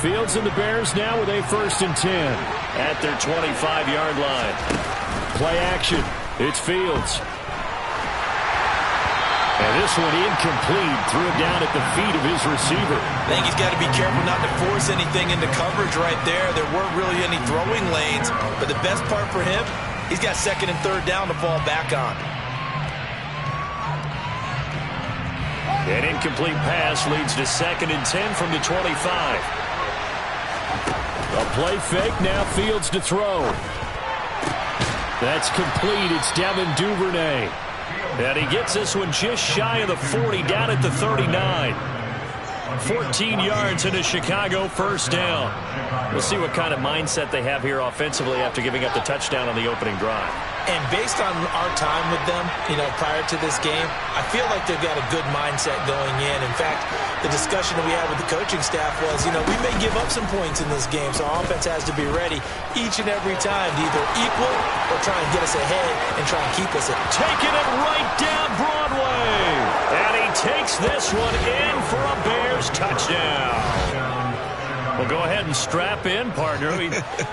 Fields and the Bears now with a 1st and 10. At their 25-yard line. Play action. It's Fields. And this one incomplete. Threw it down at the feet of his receiver. I think he's got to be careful not to force anything into coverage right there. There weren't really any throwing lanes. But the best part for him, he's got 2nd and 3rd down to fall back on. An incomplete pass leads to 2nd and 10 from the 25. A play fake. Now Fields to throw. That's complete. It's Devin Duvernay. And he gets this one just shy of the 40, down at the 39. 14 yards and a Chicago 1st down. We'll see what kind of mindset they have here offensively after giving up the touchdown on the opening drive. And based on our time with them, prior to this game, I feel like they've got a good mindset going in. In fact, the discussion that we had with the coaching staff was, we may give up some points in this game, so our offense has to be ready each and every time to either equal or try and get us ahead and try and keep us ahead. Taking it right down Broadway. And he takes this one in for a Bears touchdown. Well, go ahead and strap in, partner.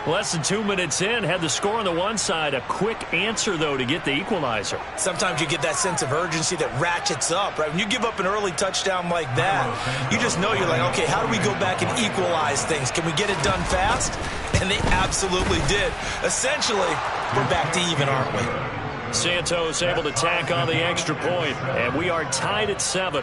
Less than 2 minutes in, had the score on the one side. A quick answer, though, to get the equalizer. Sometimes you get that sense of urgency that ratchets up, right? When you give up an early touchdown like that, you just know you're like, okay, how do we go back and equalize things? Can we get it done fast? And they absolutely did. Essentially, we're back to even, aren't we? Santos able to tack on the extra point, and we are tied at 7.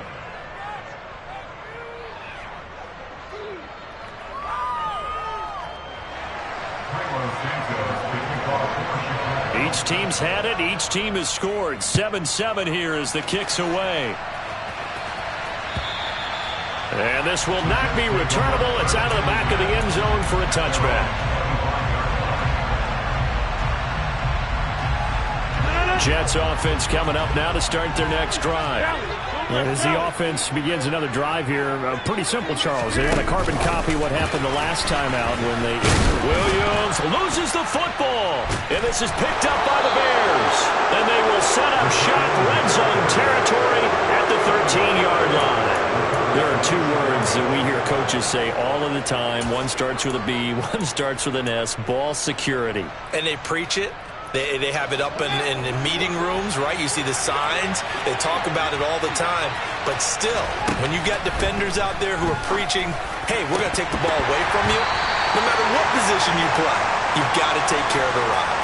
Each team's had it. Each team has scored. 7-7 here as the kick's away. And this will not be returnable. It's out of the back of the end zone for a touchback. Jets offense coming up now to start their next drive. And as the offense begins another drive here, pretty simple, Charles. They want to carbon copy what happened the last time out when they... Williams loses the football. And this is picked up by the Bears. And they will set up shop red zone territory at the 13-yard line. There are 2 words that we hear coaches say all of the time. One starts with a B, one starts with an S. Ball security. And they preach it. They have it up in meeting rooms, right? You see the signs. They talk about it all the time. But still, when you got defenders out there who are preaching, hey, we're going to take the ball away from you, no matter what position you play, you've got to take care of the rock.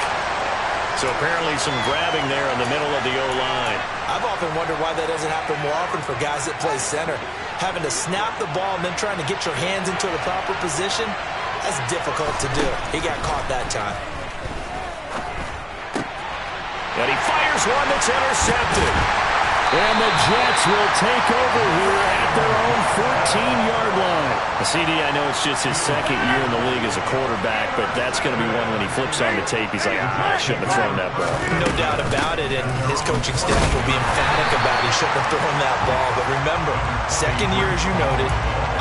So apparently some grabbing there in the middle of the O-line. I've often wondered why that doesn't happen more often for guys that play center. Having to snap the ball and then trying to get your hands into the proper position, that's difficult to do. He got caught that time. And he fires one that's intercepted. And the Jets will take over here at their own 14-yard line. CD, I know it's just his 2nd year in the league as a quarterback, but that's going to be one when he flips on the tape. He's like, I shouldn't have thrown that ball. No doubt about it, and his coaching staff will be emphatic about he shouldn't have thrown that ball. But remember, 2nd year, as you noted,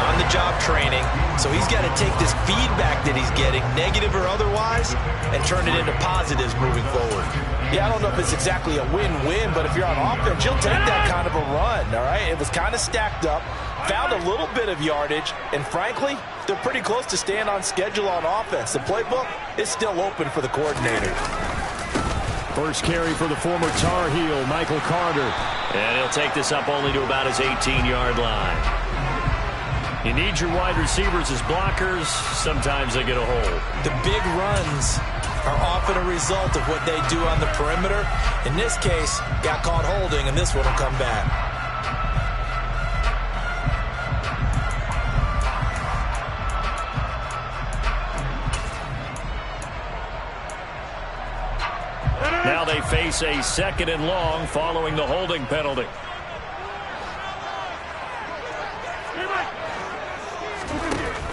on-the-job training, so he's got to take this feedback that he's getting, negative or otherwise, and turn it into positives moving forward. Yeah, I don't know if it's exactly a win-win, but if you're on offense, you'll take that kind of a run, all right? It was kind of stacked up, found a little bit of yardage, and frankly, they're pretty close to staying on schedule on offense. The playbook is still open for the coordinator. First carry for the former Tar Heel, Michael Carter. And he'll take this up only to about his 18-yard line. You need your wide receivers as blockers. Sometimes they get a hold. The big runs are often a result of what they do on the perimeter. In this case, got caught holding, and this one will come back. Now they face a 2nd and long following the holding penalty.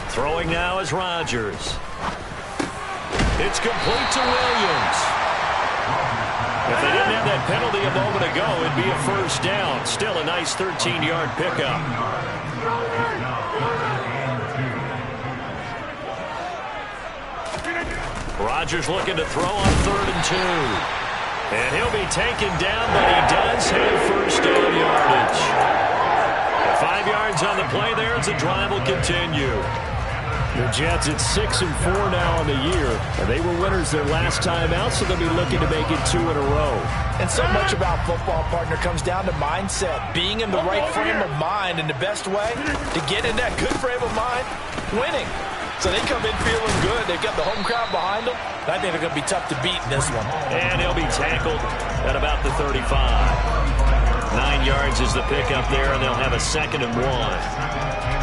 Throwing now is Rodgers. It's complete to Williams. If they didn't have that penalty a moment ago, it'd be a 1st down. Still a nice 13-yard pickup. Rodgers looking to throw on 3rd and 2. And he'll be taken down, but he does have 1st down yardage. 5 yards on the play there as the drive will continue. The Jets at 6-4 now on the year. And they were winners their last time out, so they'll be looking to make it 2 in a row. And so much about football, partner, comes down to mindset. Being in the right frame of mind, and the best way to get in that good frame of mind, winning. So they come in feeling good. They've got the home crowd behind them. I think they're going to be tough to beat in this one. And he'll be tackled at about the 35. 9 yards is the pickup there, and they'll have a 2nd and 1.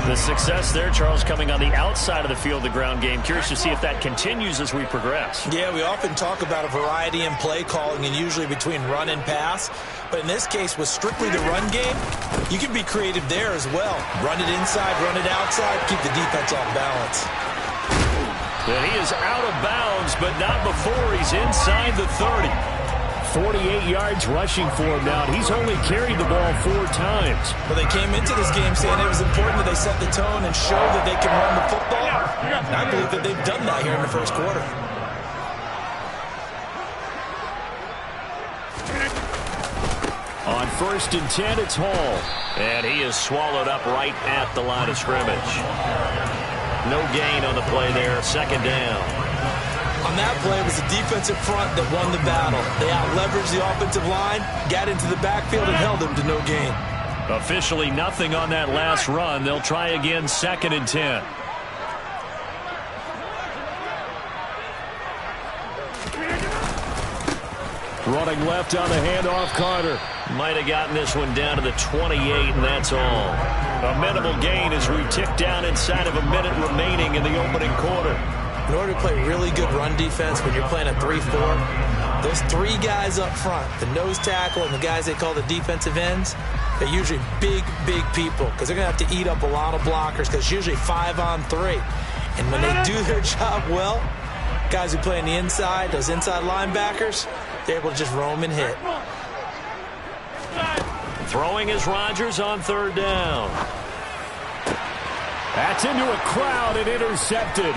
The success there, Charles, coming on the outside of the field, the ground game. Curious to see if that continues as we progress. Yeah, we often talk about a variety in play calling and usually between run and pass. But in this case, with strictly the run game, you can be creative there as well. Run it inside, run it outside, keep the defense off balance. And he is out of bounds, but not before he's inside the 30. 48 yards rushing for him now. He's only carried the ball 4 times. Well, they came into this game saying it was important that they set the tone and show that they can run the football. And I believe that they've done that here in the first quarter. On 1st and 10, it's Hall. And he is swallowed up right at the line of scrimmage. No gain on the play there. 2nd down. On that play, it was the defensive front that won the battle. They out-leveraged the offensive line, got into the backfield, and held them to no gain. Officially nothing on that last run. They'll try again, 2nd and 10. Running left on the handoff, Carter. Might have gotten this one down to the 28, and that's all. A minimal gain as we tick down inside of a minute remaining in the opening quarter. In order to play really good run defense when you're playing a 3-4, those 3 guys up front, the nose tackle and the guys they call the defensive ends, they're usually big, big people because they're going to have to eat up a lot of blockers because it's usually 5-on-3. And when they do their job well, guys who play on the inside, those inside linebackers, they're able to just roam and hit. Throwing is Rodgers on 3rd down. That's into a crowd and intercepted.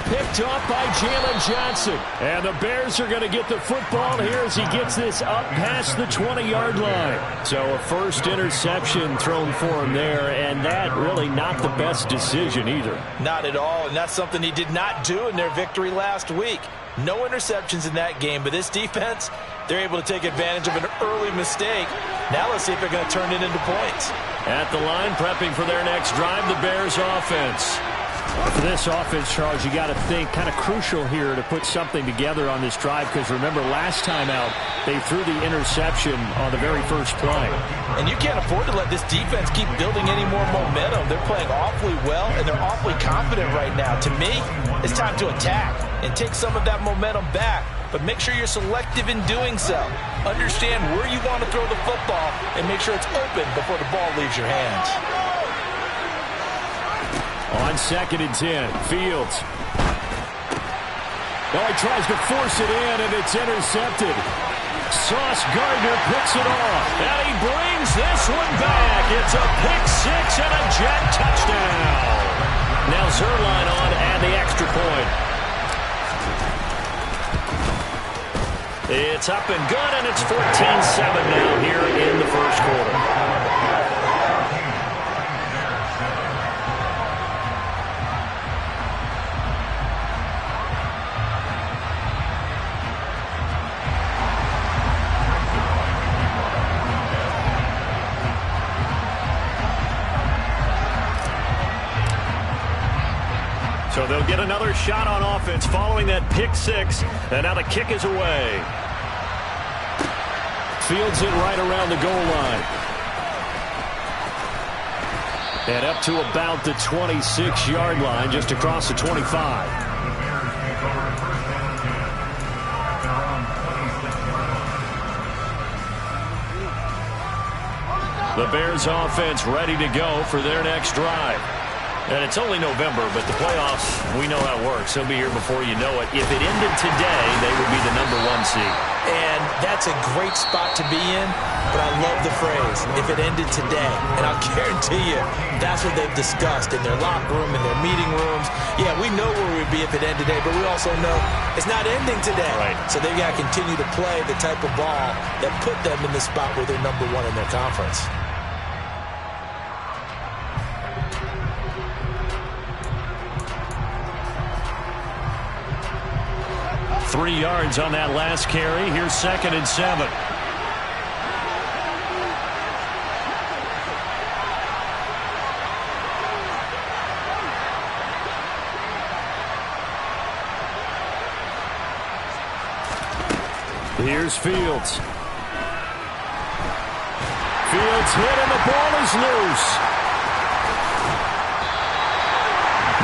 Picked off by Jalen Johnson. And the Bears are going to get the football here as he gets this up past the 20-yard line. So a first interception thrown for him there, and that really not the best decision either. Not at all, and that's something he did not do in their victory last week. No interceptions in that game, but this defense, they're able to take advantage of an early mistake. Now let's see if they're going to turn it into points. At the line, prepping for their next drive, the Bears offense. For this offense, Charles, you got to think kind of crucial here to put something together on this drive because remember last time out they threw the interception on the very first play. And you can't afford to let this defense keep building any more momentum. They're playing awfully well and they're awfully confident right now. To me, it's time to attack and take some of that momentum back. But make sure you're selective in doing so. Understand where you want to throw the football and make sure it's open before the ball leaves your hands. On 2nd and 10, Fields. Oh, he tries to force it in, and it's intercepted. Sauce Gardner picks it off. And he brings this one back. It's a pick 6 and a Jet touchdown. Now Zerline on and the extra point. It's up and good, and it's 14-7 now here in the first quarter. So they'll get another shot on offense following that pick 6. And now the kick is away. Fields it right around the goal line. And up to about the 26-yard line, just across the 25. The Bears offense ready to go for their next drive. And it's only November, but the playoffs, we know how it works. They'll be here before you know it. If it ended today, they would be the #1 seed. And that's a great spot to be in, but I love the phrase, if it ended today. And I'll guarantee you, that's what they've discussed in their locker room, in their meeting rooms. Yeah, we know where we'd be if it ended today, but we also know it's not ending today. Right. So they've got to continue to play the type of ball that put them in the spot where they're #1 in their conference. 3 yards on that last carry. Here's 2nd and 7. Here's Fields. Fields hit and the ball is loose.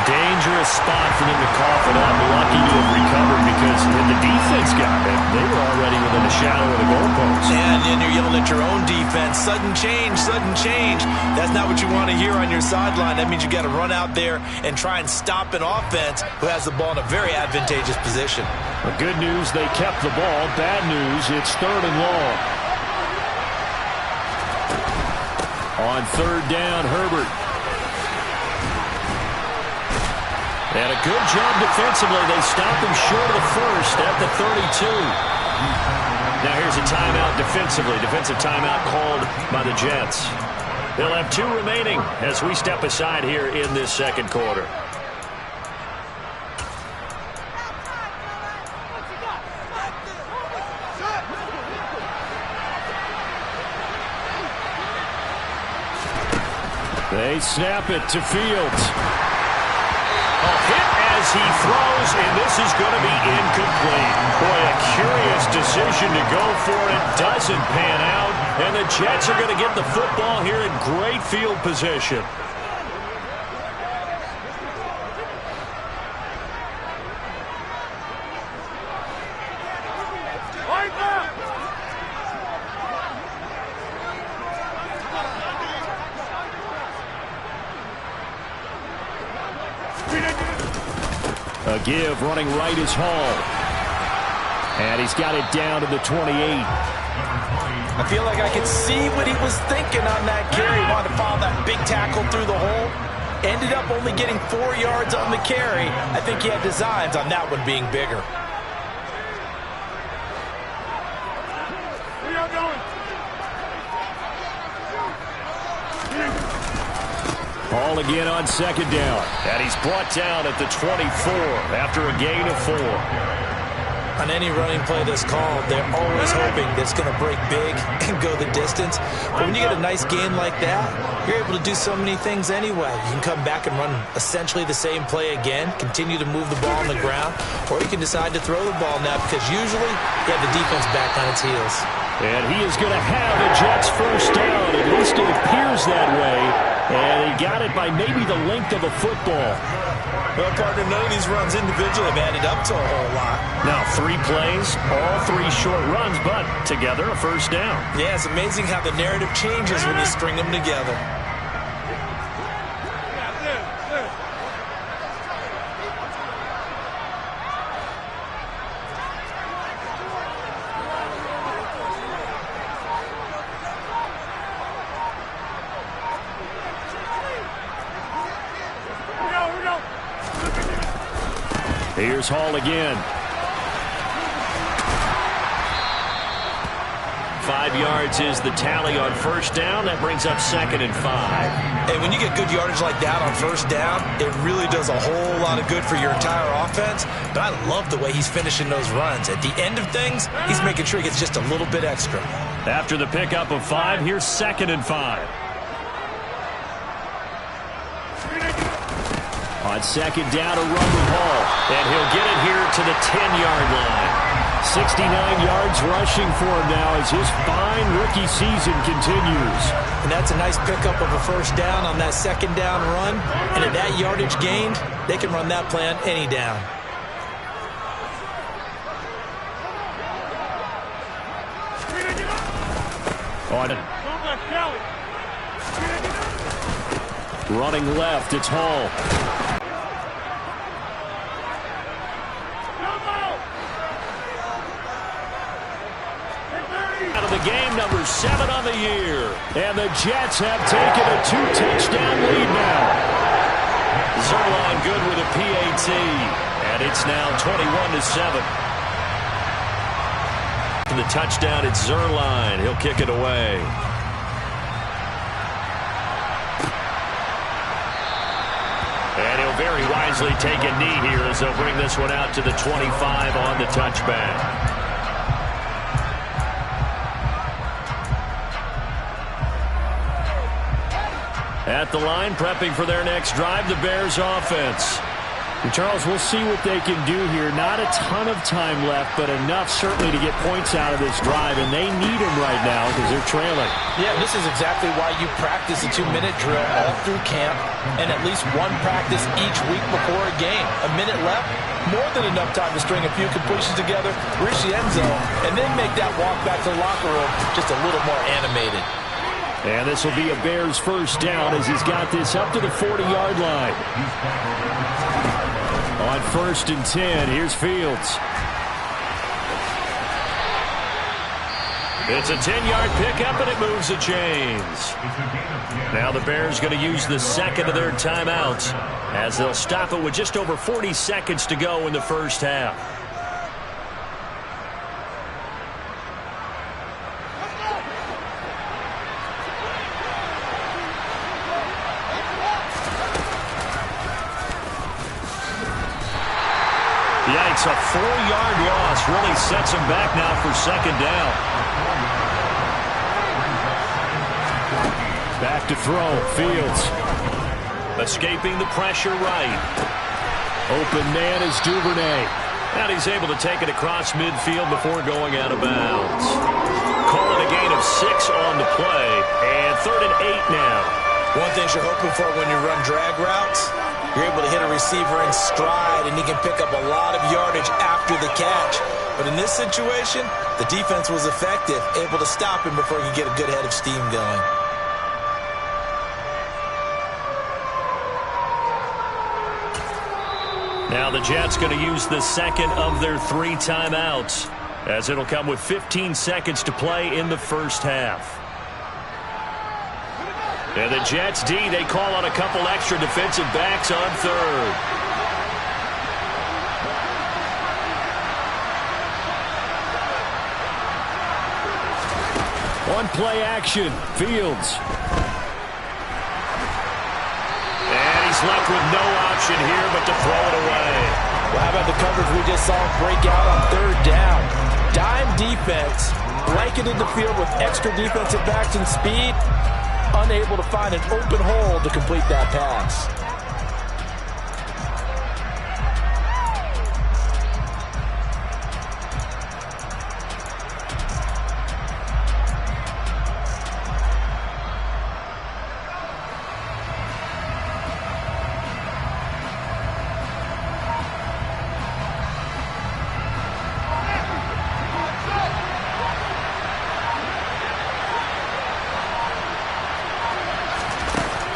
Dangerous spot for them to cough it up. Lucky to have recovered because when the defense got it, they were already within the shadow of the goalpost. And then you're yelling at your own defense. Sudden change, sudden change. That's not what you want to hear on your sideline. That means you got to run out there and try and stop an offense who has the ball in a very advantageous position. Well, good news, they kept the ball. Bad news, it's 3rd and long. On 3rd down, Herbert. And a good job defensively. They stopped him short of the first at the 32. Now here's a timeout defensively. Defensive timeout called by the Jets. They'll have 2 remaining as we step aside here in this 2nd quarter. They snap it to Fields. A hit as he throws, and this is going to be incomplete. Boy, a curious decision to go for it. Doesn't pan out, and the Jets are going to get the football here in great field position. A give, running right is Hall. And he's got it down to the 28. I feel like I could see what he was thinking on that carry. He wanted to follow that big tackle through the hole. Ended up only getting 4 yards on the carry. I think he had designs on that one being bigger. Hall again on 2nd down. And he's brought down at the 24 after a gain of 4. On any running play that's called, they're always hoping that it's going to break big and go the distance. But when you get a nice gain like that, you're able to do so many things anyway. You can come back and run essentially the same play again, continue to move the ball on the ground, or you can decide to throw the ball now because usually you have the defense back on its heels. And he is going to have the Jets first down. At least it appears that way. And he got it by maybe the length of a football. Well, partner, none of these runs individually have added up to a whole lot. Now 3 plays, all 3 short runs, but together a first down. Yeah, it's amazing how the narrative changes when you string them together. Here's Hall again. 5 yards is the tally on first down. That brings up 2nd and 5. And when you get good yardage like that on first down, it really does a whole lot of good for your entire offense. But I love the way he's finishing those runs. At the end of things, he's making sure he gets just a little bit extra. After the pickup of 5, here's 2nd and 5. On 2nd down, a run with Hall. And he'll get it here to the 10-yard line. 69 yards rushing for him now as his fine rookie season continues. And that's a nice pickup of a first down on that 2nd down run. And at that yardage gained, they can run that play on any down. Running left, it's Hall. Out of the game, number 7 on the year. And the Jets have taken a 2-touchdown lead now. Zerline good with a PAT. And it's now 21-7. And the touchdown, it's Zerline. He'll kick it away. And he'll very wisely take a knee here as they'll bring this one out to the 25 on the touchback. At the line, prepping for their next drive, the Bears offense. And Charles, we'll see what they can do here. Not a ton of time left, but enough certainly to get points out of this drive, and they need them right now because they're trailing. Yeah, this is exactly why you practice a 2-minute drill all through camp and at least one practice each week before a game. A minute left, more than enough time to string a few completions together, reach the end zone, and then make that walk back to the locker room just a little more animated. And this will be a Bears first down as he's got this up to the 40-yard line. On 1st and 10, here's Fields. It's a 10-yard pickup, and it moves the chains. Now the Bears going to use the second of their timeouts as they'll stop it with just over 40 seconds to go in the first half. Yikes, a 4-yard loss really sets him back now for second down. Back to throw, Fields. Escaping the pressure right. Open man is Duvernay. And he's able to take it across midfield before going out of bounds. Call it a gain of 6 on the play. And 3rd and 8 now. One thing you're hoping for when you run drag routes, you're able to hit a receiver in stride, and he can pick up a lot of yardage after the catch. But in this situation, the defense was effective, able to stop him before he could get a good head of steam going. Now the Jets going to use the second of their 3 timeouts, as it'll come with 15 seconds to play in the first half. And the Jets D, they call on a couple extra defensive backs on 3rd. On play action, Fields. And he's left with no option here but to throw it away. Well, how about the coverage we just saw break out on 3rd down? Dime defense, blanketed the field with extra defensive backs and speed. Unable to find an open hole to complete that pass.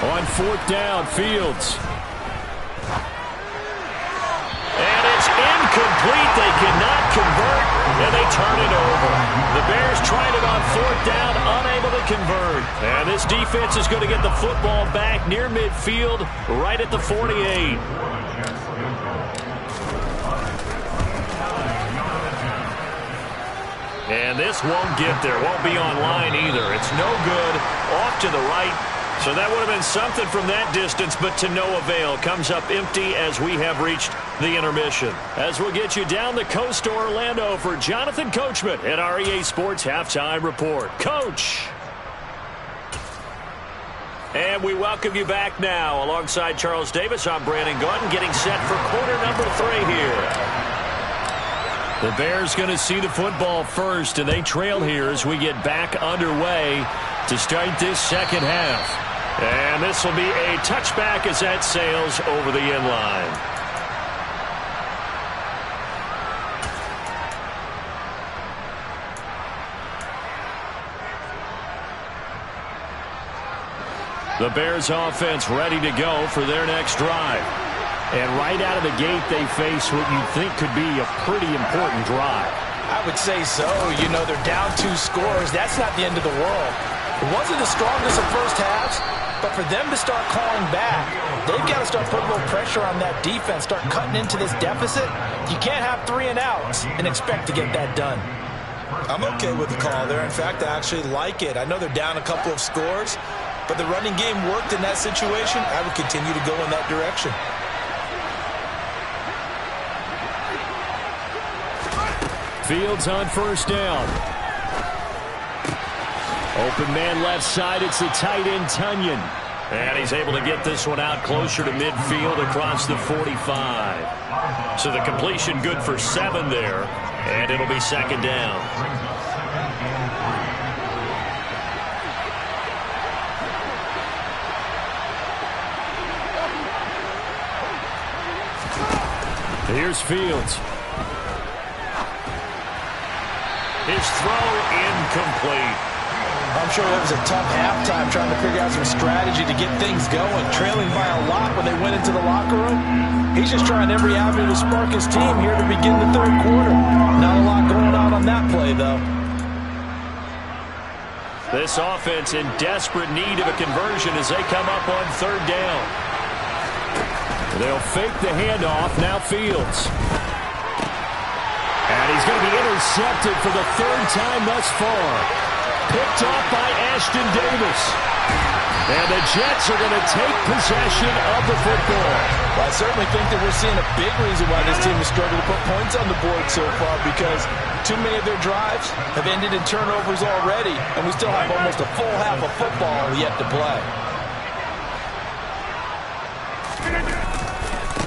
On 4th down, Fields. And it's incomplete. They cannot convert, and they turn it over. The Bears tried it on 4th down, unable to convert. And this defense is going to get the football back near midfield, right at the 48. And this won't get there. Won't be on line either. It's no good. Off to the right. So that would have been something from that distance, but to no avail. Comes up empty as we have reached the intermission. As we'll get you down the coast to Orlando for Jonathan Coachman at our EA Sports Halftime Report. Coach! And we welcome you back now. Alongside Charles Davis, I'm Brandon Gordon, getting set for quarter number 3 here. The Bears going to see the football first, and they trail here as we get back underway to start this second half. And this will be a touchback as that sails over the end line. The Bears offense ready to go for their next drive. And right out of the gate, they face what you think could be a pretty important drive. I would say so. You know, they're down 2 scores. That's not the end of the world. It wasn't the strongest of first halves, but for them to start calling back, they've got to start putting a little pressure on that defense, start cutting into this deficit. You can't have 3 and outs and expect to get that done. I'm okay with the call there. In fact, I actually like it. I know they're down a couple of scores, but the running game worked in that situation. I would continue to go in that direction. Fields on first down. Open man left side. It's the tight end, Tunyon. And he's able to get this one out closer to midfield across the 45. So the completion good for 7 there. And it'll be second down. Here's Fields. His throw incomplete. I'm sure that was a tough halftime trying to figure out some strategy to get things going. Trailing by a lot when they went into the locker room. He's just trying every avenue to spark his team here to begin the third quarter. Not a lot going on that play, though. This offense in desperate need of a conversion as they come up on third down. They'll fake the handoff. Now Fields. And he's going to be intercepted for the third time thus far. Picked off by Ashton Davis. And the Jets are going to take possession of the football. Well, I certainly think that we're seeing a big reason why this team has struggled to put points on the board so far, because too many of their drives have ended in turnovers already, and we still have almost a full half of football yet to play.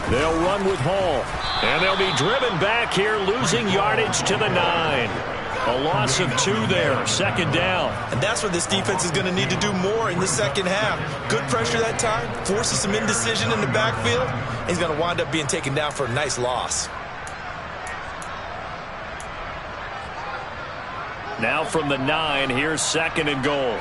They'll run with Hall. And they'll be driven back here, losing yardage to the 9. A loss of 2 there, second down. And that's where this defense is going to need to do more in the second half. Good pressure that time, forces some indecision in the backfield. He's going to wind up being taken down for a nice loss. Now from the 9, here's second and goal.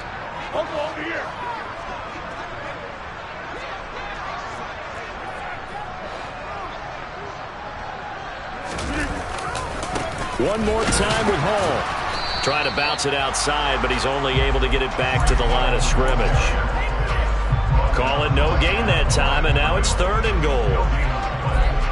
One more time with Hall. Trying to bounce it outside, but he's only able to get it back to the line of scrimmage. Call it no gain that time, and now it's third and goal.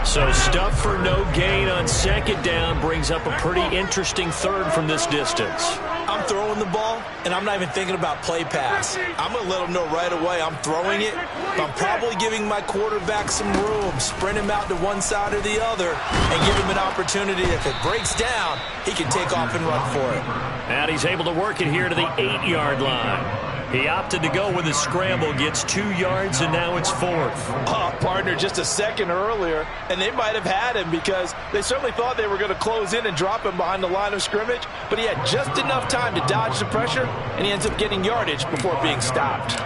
So stuff for no gain on second down brings up a pretty interesting third from this distance. I'm throwing the ball, and I'm not even thinking about play pass. I'm going to let them know right away I'm throwing it, but I'm probably giving my quarterback some room, sprint him out to one side or the other, and give him an opportunity. If it breaks down, he can take off and run for it. And he's able to work it here to the 8-yard line. He opted to go with a scramble, gets 2 yards, and now it's fourth. Oh, partner, just a second earlier, and they might have had him because they certainly thought they were going to close in and drop him behind the line of scrimmage, but he had just enough time to dodge the pressure, and he ends up getting yardage before being stopped.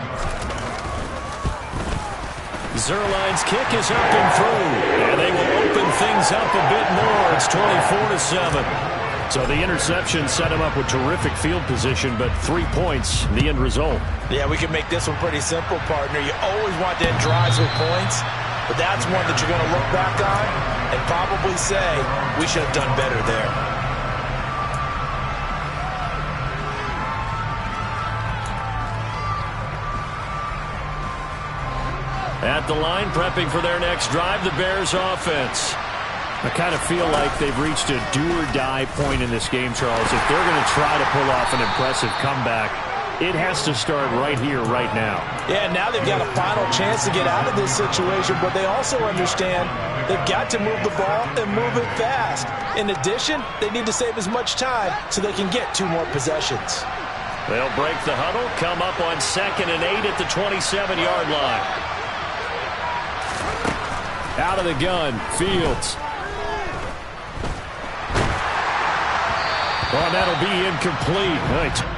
Zuerlein's kick is up and through, and they will open things up a bit more. It's 24-7. So the interception set him up with terrific field position, but 3 points, the end result. Yeah, we can make this one pretty simple, partner. You always want to end drives with points, but that's one that you're going to look back on and probably say, we should have done better there. At the line, prepping for their next drive, the Bears offense. I kind of feel like they've reached a do-or-die point in this game, Charles. If they're going to try to pull off an impressive comeback, it has to start right here, right now. Yeah, now they've got a final chance to get out of this situation, but they also understand they've got to move the ball and move it fast. In addition, they need to save as much time so they can get 2 more possessions. They'll break the huddle, come up on 2nd and 8 at the 27-yard line. Out of the gun, Fields. Oh, that'll be incomplete. Right.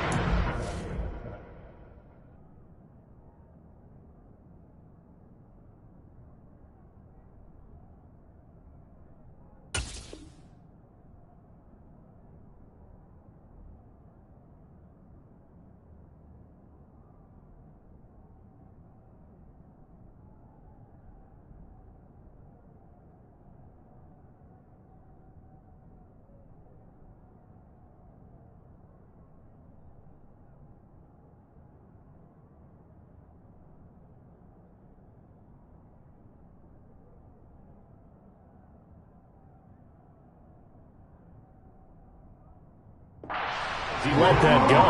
He let that go,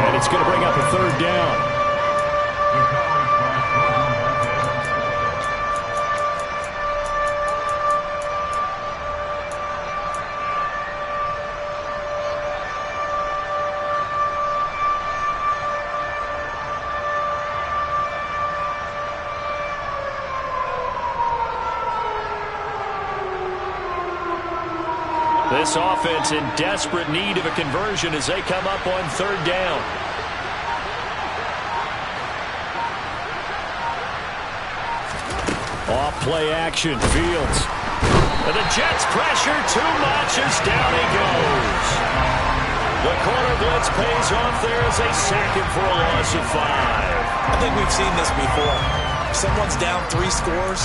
and it's going to bring up a third down. This offense in desperate need of a conversion as they come up on third down. Off play action, Fields. And the Jets pressure too much as down he goes. The corner blitz pays off there as they sack him for a loss of 5. I think we've seen this before. If someone's down 3 scores,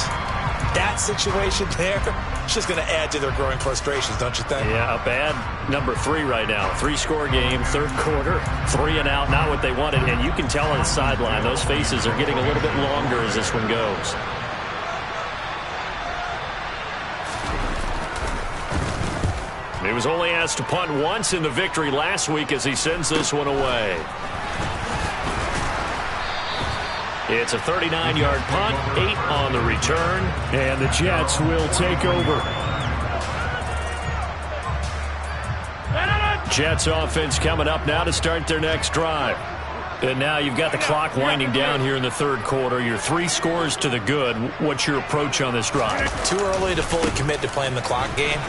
that situation there, it's just going to add to their growing frustrations, don't you think? Yeah, a bad number 3 right now. 3-score game, third quarter, 3 and out, not what they wanted. And you can tell on the sideline, those faces are getting a little bit longer as this one goes. He was only asked to punt once in the victory last week as he sends this one away. It's a 39-yard punt, 8 on the return, and the Jets will take over. Jets offense coming up now to start their next drive. And now you've got the clock winding down here in the third quarter. You're 3 scores to the good. What's your approach on this drive? Too early to fully commit to playing the clock game.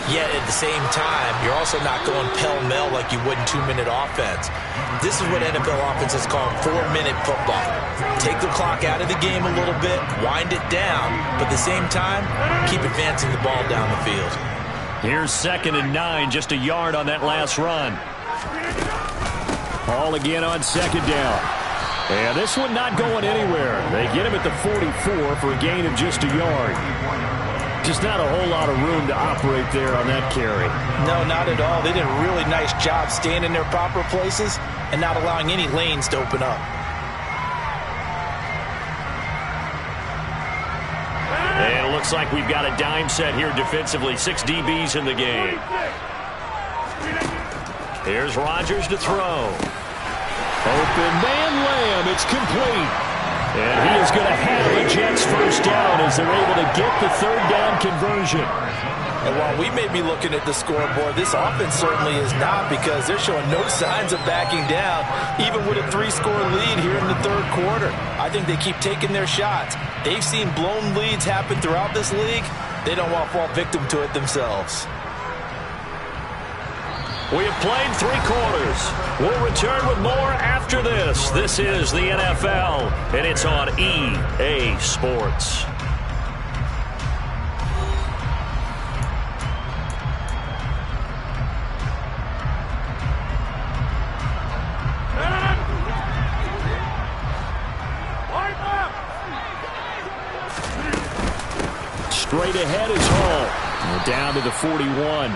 Yet at the same time, you're also not going pell-mell like you would in 2-minute offense. This is what NFL offenses call 4-minute football. Take the clock out of the game a little bit, wind it down, but at the same time, keep advancing the ball down the field. Here's 2nd and 9, just a yard on that last run. Ball again on 2nd down. And this one not going anywhere. They get him at the 44 for a gain of just a yard. Just not a whole lot of room to operate there on that carry. No, not at all. They did a really nice job staying in their proper places and not allowing any lanes to open up. And it looks like we've got a dime set here defensively. 6 DBs in the game. Here's Rodgers to throw. Open man, Lamb. It's complete. And he is going to have the Jets first down as they're able to get the third down conversion. And while we may be looking at the scoreboard, this offense certainly is not, because they're showing no signs of backing down, even with a 3-score lead here in the third quarter. I think they keep taking their shots. They've seen blown leads happen throughout this league. They don't want to fall victim to it themselves. We have played 3 quarters. We'll return with more after this. This is the NFL, and it's on EA Sports. Straight ahead is Hall. We're down to the 41.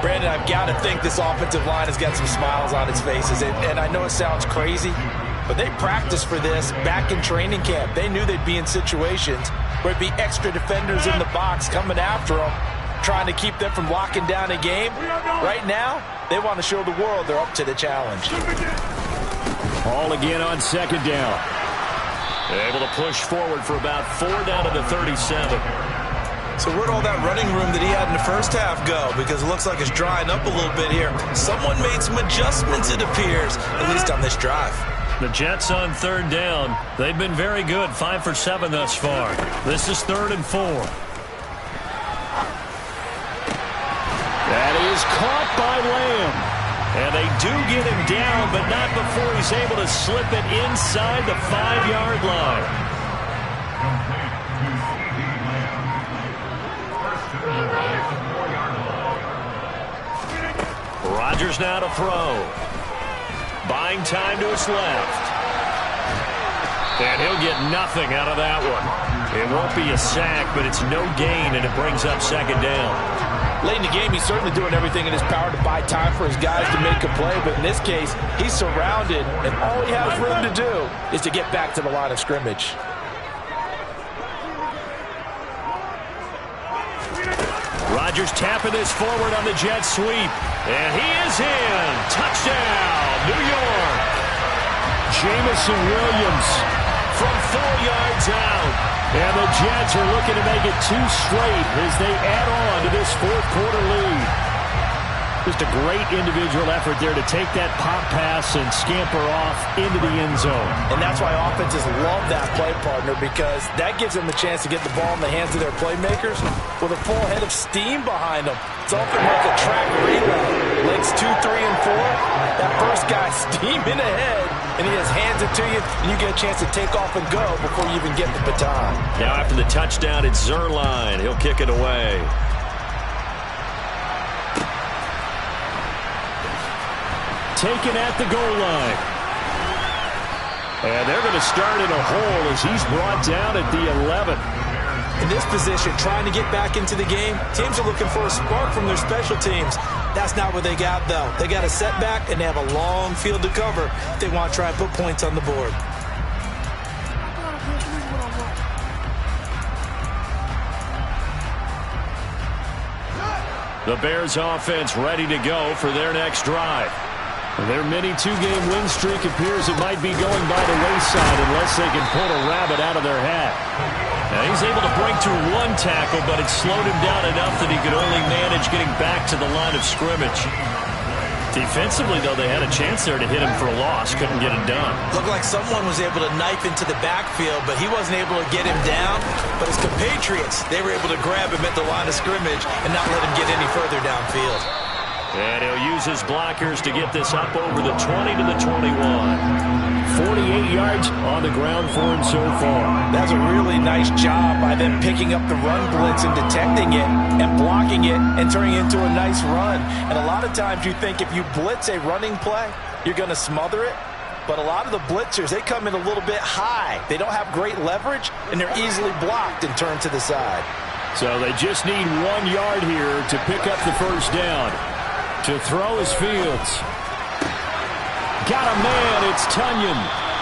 Brandon, I've got to think this offensive line has got some smiles on its faces. And I know it sounds crazy, but they practiced for this back in training camp. They knew they'd be in situations where it'd be extra defenders in the box coming after them, trying to keep them from locking down a game. Right now, they want to show the world they're up to the challenge. Ball again on 2nd down. Able to push forward for about 4 down to the 37. So where'd all that running room that he had in the first half go? Because it looks like it's drying up a little bit here. Someone made some adjustments, it appears, at least on this drive. The Jets on 3rd down. They've been very good, 5 for 7 thus far. This is 3rd and 4. That is caught by Lamb. And they do get him down, but not before he's able to slip it inside the 5-yard line. Rodgers now to throw. Buying time to his left. And he'll get nothing out of that one. It won't be a sack, but it's no gain, and it brings up 2nd down. Late in the game, he's certainly doing everything in his power to buy time for his guys to make a play, but in this case, he's surrounded, and all he has room to do is to get back to the line of scrimmage. Rodgers tapping this forward on the jet sweep. And he is in. Touchdown, New York. Jamison Williams from 4 yards out. And the Jets are looking to make it 2 straight as they add on to this 4th quarter lead. Just a great individual effort there to take that pop pass and scamper off into the end zone. And that's why offenses love that play, partner, because that gives them a chance to get the ball in the hands of their playmakers with a full head of steam behind them. It's often like a track relay. Legs 2, 3, and 4. That first guy steaming ahead, and he just hands it to you, and you get a chance to take off and go before you even get the baton. Now after the touchdown, it's Zerline. He'll kick it away. Taken at the goal line. And they're going to start in a hole as he's brought down at the 11. In this position, trying to get back into the game, teams are looking for a spark from their special teams. That's not what they got, though. They got a setback, and they have a long field to cover if they want to try and put points on the board. The Bears offense ready to go for their next drive. Their mini two-game win streak appears it might be going by the wayside unless they can pull a rabbit out of their hat. Now he's able to break through one tackle, but it slowed him down enough that he could only manage getting back to the line of scrimmage. Defensively, though, they had a chance there to hit him for a loss. Couldn't get it done. Looked like someone was able to knife into the backfield, but he wasn't able to get him down. But his compatriots, they were able to grab him at the line of scrimmage and not let him get any further downfield. And he'll use his blockers to get this up over the 20 to the 21. 48 yards on the ground for him so far. That's a really nice job by them picking up the run blitz and detecting it and blocking it and turning it into a nice run. And a lot of times you think if you blitz a running play, you're going to smother it. But a lot of the blitzers, they come in a little bit high. They don't have great leverage, and they're easily blocked and turned to the side. So they just need 1 yard here to pick up the first down. To throw is Fields. Got a man, it's Tunyon.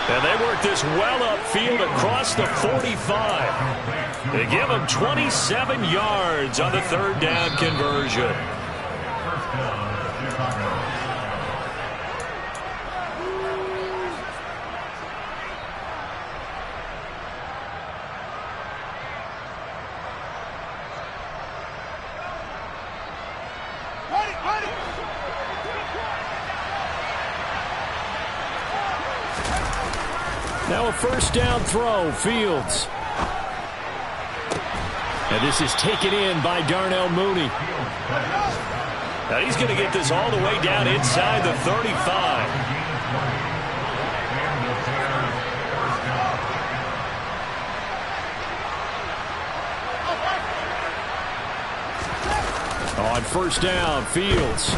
And they work this well upfield across the 45. They give him 27 yards on the third down conversion. Now a first down throw, Fields. And this is taken in by Darnell Mooney. Now he's going to get this all the way down inside the 35. On first down, Fields.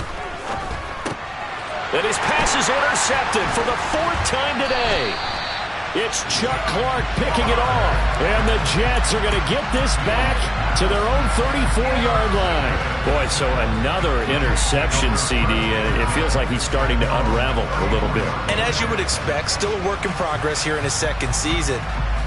And his pass is intercepted for the 4th time today. It's Chuck Clark picking it off. And the Jets are going to get this back to their own 34-yard line. Boy, so another interception, CD. It feels like he's starting to unravel a little bit. And as you would expect, still a work in progress here in his second season.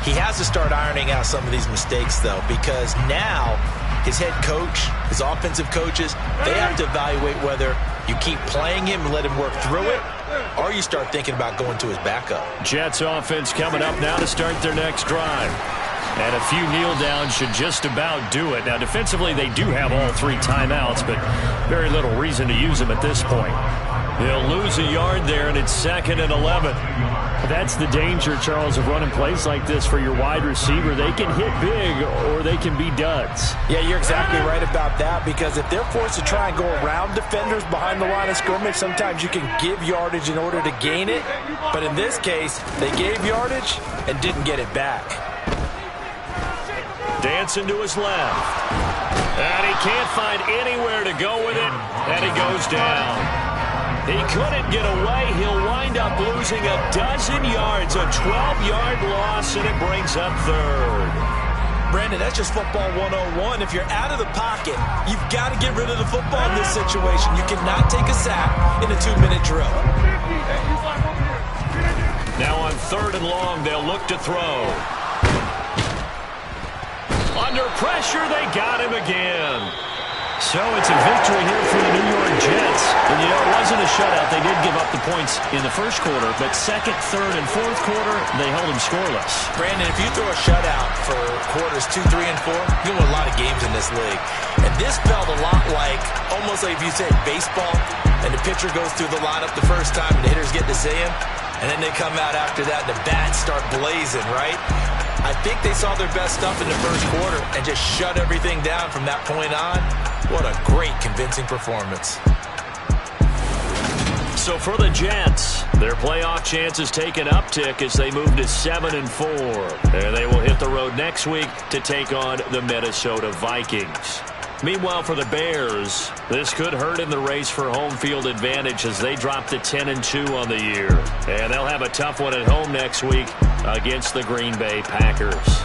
He has to start ironing out some of these mistakes, though, because now his head coach, his offensive coaches, they have to evaluate whether you keep playing him and let him work through it, or you start thinking about going to his backup. Jets offense coming up now to start their next drive. And a few kneel downs should just about do it. Now, defensively, they do have all 3 timeouts, but very little reason to use them at this point. They'll lose a yard there, and it's 2nd and 11. That's the danger, Charles, of running plays like this for your wide receiver. They can hit big, or they can be duds. Yeah, you're exactly right about that, because if they're forced to try and go around defenders behind the line of scrimmage, sometimes you can give yardage in order to gain it. But in this case, they gave yardage and didn't get it back. Dancing to his left. And he can't find anywhere to go with it, and he goes down. He couldn't get away. He'll wind up losing a dozen yards, a 12-yard loss, and it brings up 3rd. Brandon, that's just football 101. If you're out of the pocket, you've got to get rid of the football in this situation. You cannot take a sack in a 2-minute drill. Now on 3rd and long, they'll look to throw. Under pressure, they got him again. So it's a victory here for the New York Jets. And, you know, it wasn't a shutout. They did give up the points in the first quarter, but second, third, and fourth quarter, they held them scoreless. Brandon, if you throw a shutout for quarters 2, 3, and 4, you win a lot of games in this league. And this felt a lot like, almost like if you said baseball, and the pitcher goes through the lineup the first time, and the hitters get to see him, and then they come out after that, and the bats start blazing, right? I think they saw their best stuff in the first quarter and just shut everything down from that point on. What a great, convincing performance. So for the Jets, their playoff chances take an uptick as they move to 7-4. And they will hit the road next week to take on the Minnesota Vikings. Meanwhile, for the Bears, this could hurt in the race for home field advantage as they drop to 10-2 on the year. And they'll have a tough one at home next week against the Green Bay Packers.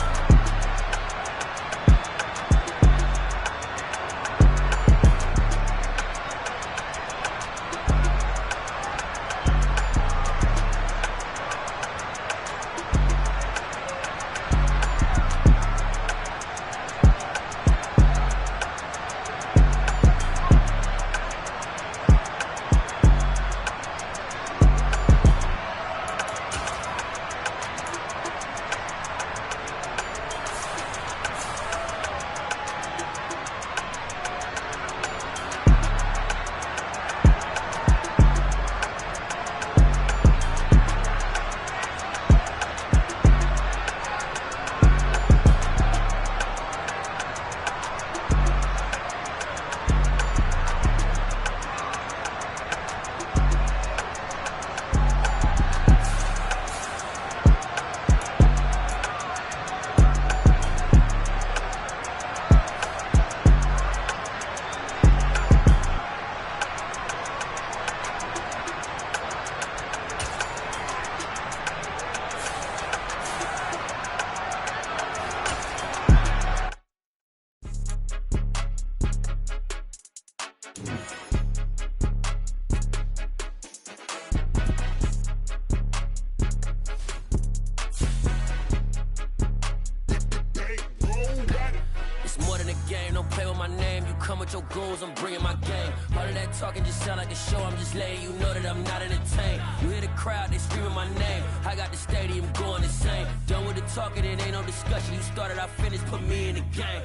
I'm bringing my game. All of that talking just sound like a show. I'm just letting you know that I'm not entertained. You hear the crowd, they screaming my name. I got the stadium going insane. Done with the talking, it ain't no discussion. You started, I finished, put me in the game.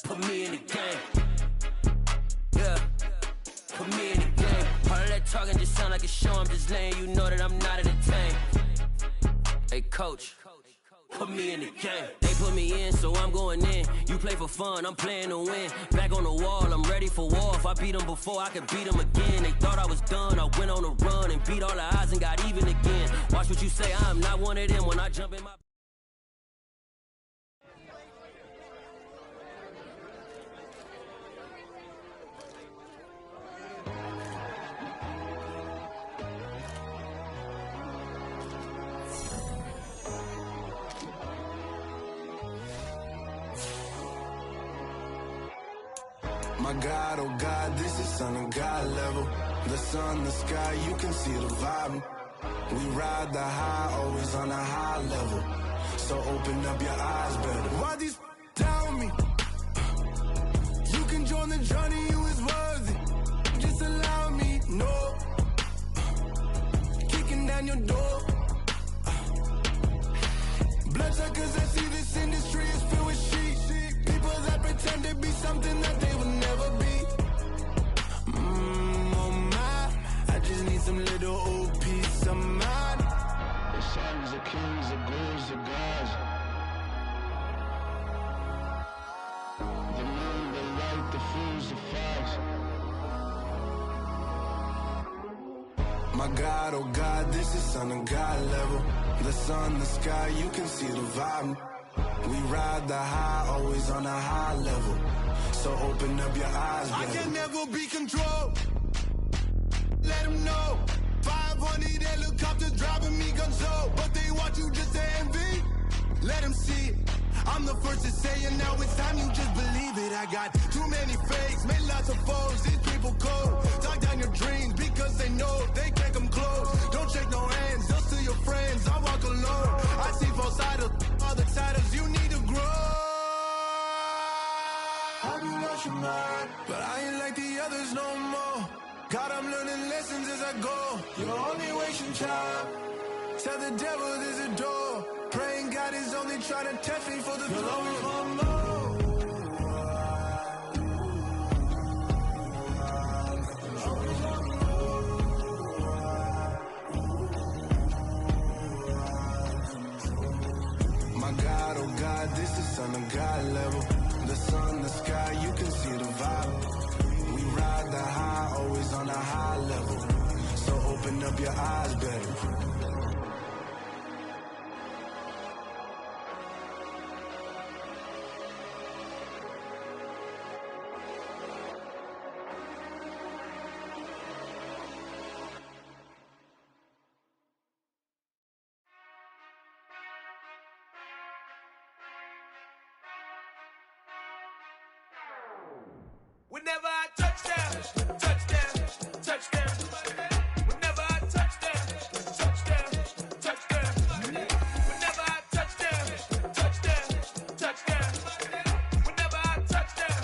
Put me in the game. Yeah. Put me in the game. All of that talking just sound like a show. I'm just letting you know that I'm not entertained. Hey, coach. Put me in the game. They put me in, so I'm going in. You play for fun, I'm playing to win. Back on the wall, I'm ready for war. If I beat them before, I could beat them again. They thought I was done, I went on a run and beat all the odds and got even again. Watch what you say, I'm not one of them when I jump in my... My God, oh God, this is Son of God level. The sun, the sky, you can see the vibe. We ride the high, always on a high level. So open up your eyes better. Why these tell me? You can join the journey, you is worthy. Just allow me, no. Kicking down your door. Bloodsuckers, I see this industry is filled with sheep. People that pretend to be something that they will never be. Oh my, I just need some little old peace of mind. The sons of kings, the ghouls, the gods. The moon, the light, the fools, the facts. My God, oh God, this is Son of God level. The sun, the sky, you can see the vibe. We ride the high, always on a high level. So open up your eyes, baby. I can never be controlled. Let them know. 500 helicopters driving me gonzo. But they want you just to envy. Let them see it. I'm the first to say it, now it's time you just believe it. I got too many fakes, made lots of foes. These people cold. Talk down your dreams because they know they can't come close. Don't shake no hands, just to your friends. I walk alone. I see false idols, other titles. You need to grow. learning lessons as I go. You're only wasting time. Tell the devil there's a door. Praying God is only trying to test me for the throne. You'll always want more. My God, oh God, this is Son of God level. The sun, the sky, you can see the vibe. We ride the high, always on a high level. So open up your eyes better. Whenever I touchdown, touchdown, touchdown. Whenever I touchdown, touchdown, touchdown. Whenever I touchdown, touchdown, touchdown. Whenever I touchdown,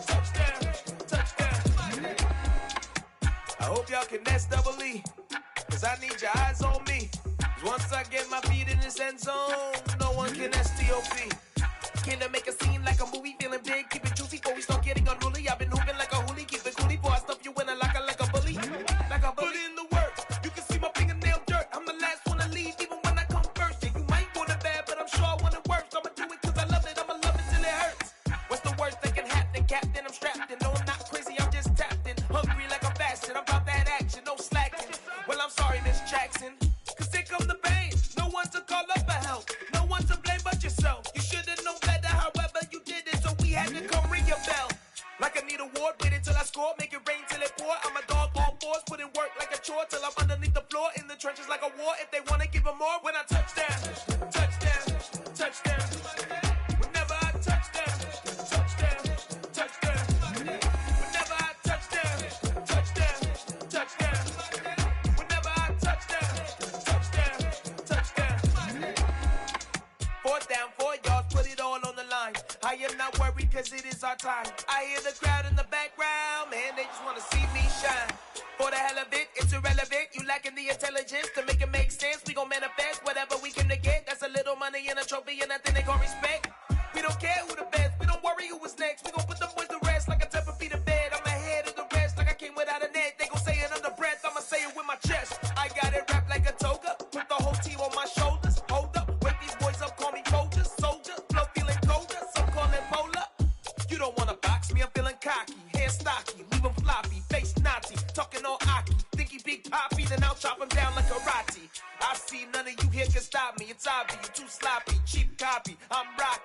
touchdown, touchdown. I hope y'all can nest double E, cause I need your eyes on me. Cause once I get my feet in this end zone, no one can STOP. Came to make a scene like a movie, feeling big, keep it juicy before we start getting unruly. I've been hooping like a hoolie, keep it coolie before I stuff you in a locker like a bully. Like a bully. Put in the work, you can see my fingernail dirt. I'm the last one to leave, even when I come first. Yeah, you might want it bad, but I'm sure I want it worse. I'ma do it cause I love it, I'ma love it till it hurts. What's the worst that can happen, Captain? I'm strapped in, no I'm not crazy, I'm just tapped in. Hungry like I'm fasting, I'm about that action, no slacking. Well, I'm sorry, Miss Jackson, cause here come the pain. No one to call up for help, no one to blame but yourself. You should've known better, however you did it, so we had to come ring your bell. Like I need a award, wait until I score, make it rain till it pour. I'm a dog on fours, put in work like a chore till I'm underneath the floor, in the trenches like a war. If they wanna give them more, when I touchdown, touchdown, touchdown. Whenever I touchdown, touchdown, touchdown. Whenever I touchdown, touchdown, touchdown. Whenever I touchdown, touchdown, touchdown. Fourth down, 4 yards, put it all on the line. I am not worried cause it is our time. I hear the crowd in the background, man, they just wanna see me shine. For the hell of it, it's irrelevant. You lacking the intelligence to make it make sense. We gon' manifest whatever we came to get. That's a little money and a trophy and nothing they gon' respect. We don't care who the best, we don't worry who was next. We gon' put the boys to rest like a temper feet of bed. I'm ahead of the rest like I came without a net. They gon' say it under breath, I'ma say it with my chest. I got it wrapped like a toga, put the whole team on my shoulders. Hold up, wake these boys up, call me Folger, soldier. Flow feeling colder, some call it polar. You don't wanna box me, I'm feeling cocky. Hair stocky, leave him floppy, face naughty. Talking all aki, think he big poppy, then I'll chop him down like karate. I see none of you here can stop me, it's obvious, you too sloppy. Cheap copy, I'm rocky.